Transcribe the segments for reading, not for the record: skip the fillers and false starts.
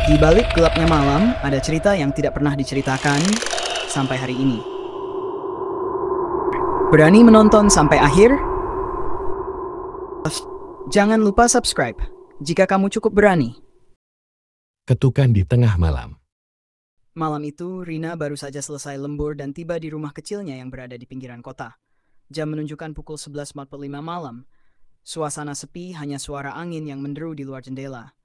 Di balik gelapnya malam, ada cerita yang tidak pernah diceritakan sampai hari ini. Berani menonton sampai akhir? Jangan lupa subscribe jika kamu cukup berani. Ketukan di tengah malam. Malam itu, Rina baru saja selesai lembur dan tiba di rumah kecilnya yang berada di pinggiran kota. Jam menunjukkan pukul 11.45 malam. Suasana sepi, hanya suara angin yang menderu di luar jendela.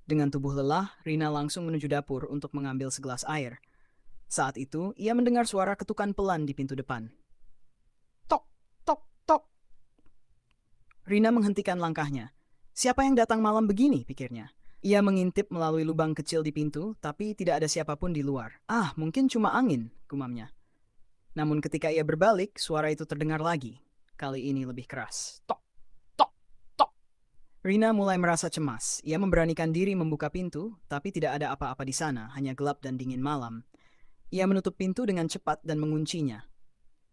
Dengan tubuh lelah, Rina langsung menuju dapur untuk mengambil segelas air. Saat itu, ia mendengar suara ketukan pelan di pintu depan. Tok, tok, tok. Rina menghentikan langkahnya. Siapa yang datang malam begini, pikirnya. Ia mengintip melalui lubang kecil di pintu, tapi tidak ada siapapun di luar. Ah, mungkin cuma angin, gumamnya. Namun ketika ia berbalik, suara itu terdengar lagi. Kali ini lebih keras. Tok, tok, tok. Rina mulai merasa cemas. Ia memberanikan diri membuka pintu, tapi tidak ada apa-apa di sana, hanya gelap dan dingin malam. Ia menutup pintu dengan cepat dan menguncinya.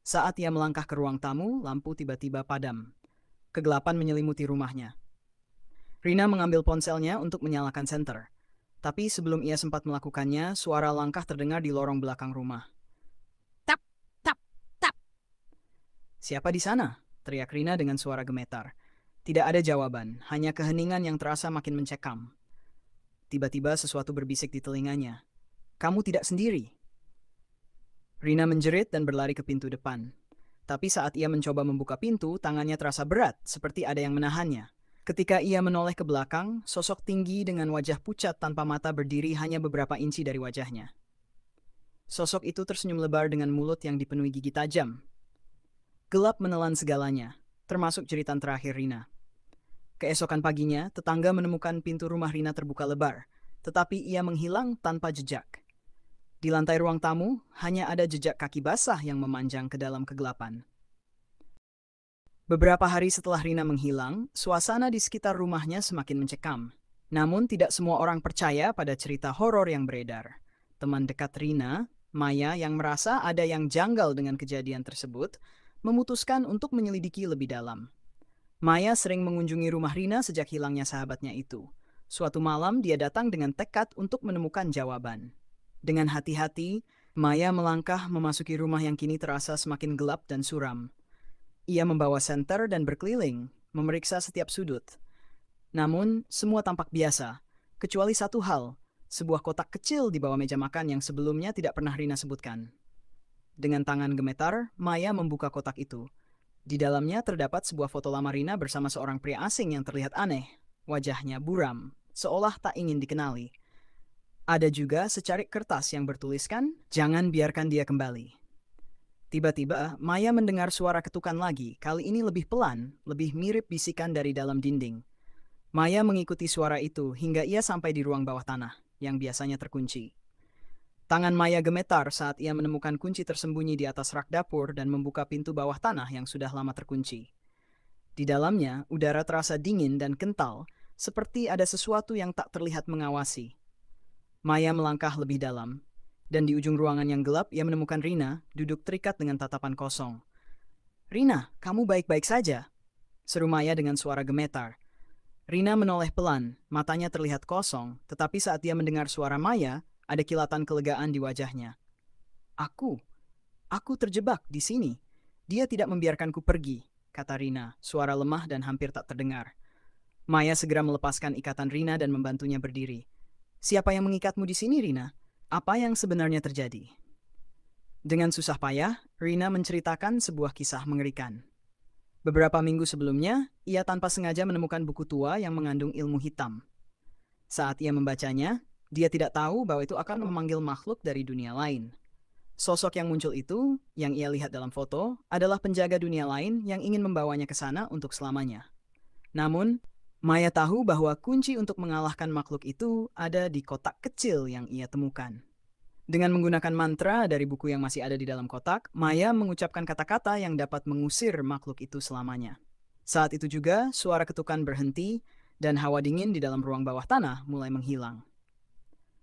Saat ia melangkah ke ruang tamu, lampu tiba-tiba padam. Kegelapan menyelimuti rumahnya. Rina mengambil ponselnya untuk menyalakan senter. Tapi sebelum ia sempat melakukannya, suara langkah terdengar di lorong belakang rumah. Tap, tap, tap. Siapa di sana? Teriak Rina dengan suara gemetar. Tidak ada jawaban, hanya keheningan yang terasa makin mencekam. Tiba-tiba sesuatu berbisik di telinganya. Kamu tidak sendiri. Rina menjerit dan berlari ke pintu depan. Tapi saat ia mencoba membuka pintu, tangannya terasa berat, seperti ada yang menahannya. Ketika ia menoleh ke belakang, sosok tinggi dengan wajah pucat tanpa mata berdiri hanya beberapa inci dari wajahnya. Sosok itu tersenyum lebar dengan mulut yang dipenuhi gigi tajam. Gelap menelan segalanya, termasuk jeritan terakhir Rina. Keesokan paginya, tetangga menemukan pintu rumah Rina terbuka lebar, tetapi ia menghilang tanpa jejak. Di lantai ruang tamu, hanya ada jejak kaki basah yang memanjang ke dalam kegelapan. Beberapa hari setelah Rina menghilang, suasana di sekitar rumahnya semakin mencekam. Namun tidak semua orang percaya pada cerita horor yang beredar. Teman dekat Rina, Maya, yang merasa ada yang janggal dengan kejadian tersebut, memutuskan untuk menyelidiki lebih dalam. Maya sering mengunjungi rumah Rina sejak hilangnya sahabatnya itu. Suatu malam dia datang dengan tekad untuk menemukan jawaban. Dengan hati-hati, Maya melangkah memasuki rumah yang kini terasa semakin gelap dan suram. Ia membawa senter dan berkeliling, memeriksa setiap sudut. Namun, semua tampak biasa, kecuali satu hal, sebuah kotak kecil di bawah meja makan yang sebelumnya tidak pernah Rina sebutkan. Dengan tangan gemetar, Maya membuka kotak itu. Di dalamnya terdapat sebuah foto lama Rina bersama seorang pria asing yang terlihat aneh. Wajahnya buram, seolah tak ingin dikenali. Ada juga secarik kertas yang bertuliskan, "Jangan biarkan dia kembali." Tiba-tiba, Maya mendengar suara ketukan lagi, kali ini lebih pelan, lebih mirip bisikan dari dalam dinding. Maya mengikuti suara itu hingga ia sampai di ruang bawah tanah, yang biasanya terkunci. Tangan Maya gemetar saat ia menemukan kunci tersembunyi di atas rak dapur dan membuka pintu bawah tanah yang sudah lama terkunci. Di dalamnya, udara terasa dingin dan kental, seperti ada sesuatu yang tak terlihat mengawasi. Maya melangkah lebih dalam, dan di ujung ruangan yang gelap ia menemukan Rina duduk terikat dengan tatapan kosong. "Rina, kamu baik-baik saja?" seru Maya dengan suara gemetar. Rina menoleh pelan, matanya terlihat kosong, tetapi saat dia mendengar suara Maya, ada kilatan kelegaan di wajahnya. Aku terjebak di sini. Dia tidak membiarkanku pergi," kata Rina, suara lemah dan hampir tak terdengar. Maya segera melepaskan ikatan Rina dan membantunya berdiri. "Siapa yang mengikatmu di sini, Rina? Apa yang sebenarnya terjadi?" Dengan susah payah, Rina menceritakan sebuah kisah mengerikan. Beberapa minggu sebelumnya, ia tanpa sengaja menemukan buku tua yang mengandung ilmu hitam. Saat ia membacanya, dia tidak tahu bahwa itu akan memanggil makhluk dari dunia lain. Sosok yang muncul itu, yang ia lihat dalam foto, adalah penjaga dunia lain yang ingin membawanya ke sana untuk selamanya. Namun, Maya tahu bahwa kunci untuk mengalahkan makhluk itu ada di kotak kecil yang ia temukan. Dengan menggunakan mantra dari buku yang masih ada di dalam kotak, Maya mengucapkan kata-kata yang dapat mengusir makhluk itu selamanya. Saat itu juga, suara ketukan berhenti, dan hawa dingin di dalam ruang bawah tanah mulai menghilang.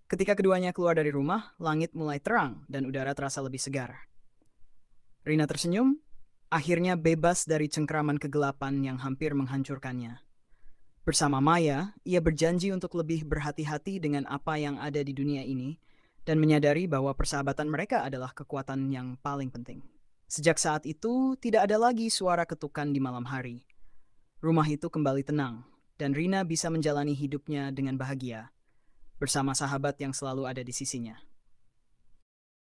Ketika keduanya keluar dari rumah, langit mulai terang dan udara terasa lebih segar. Rina tersenyum, akhirnya bebas dari cengkraman kegelapan yang hampir menghancurkannya. Bersama Maya, ia berjanji untuk lebih berhati-hati dengan apa yang ada di dunia ini dan menyadari bahwa persahabatan mereka adalah kekuatan yang paling penting. Sejak saat itu, tidak ada lagi suara ketukan di malam hari. Rumah itu kembali tenang, dan Rina bisa menjalani hidupnya dengan bahagia bersama sahabat yang selalu ada di sisinya.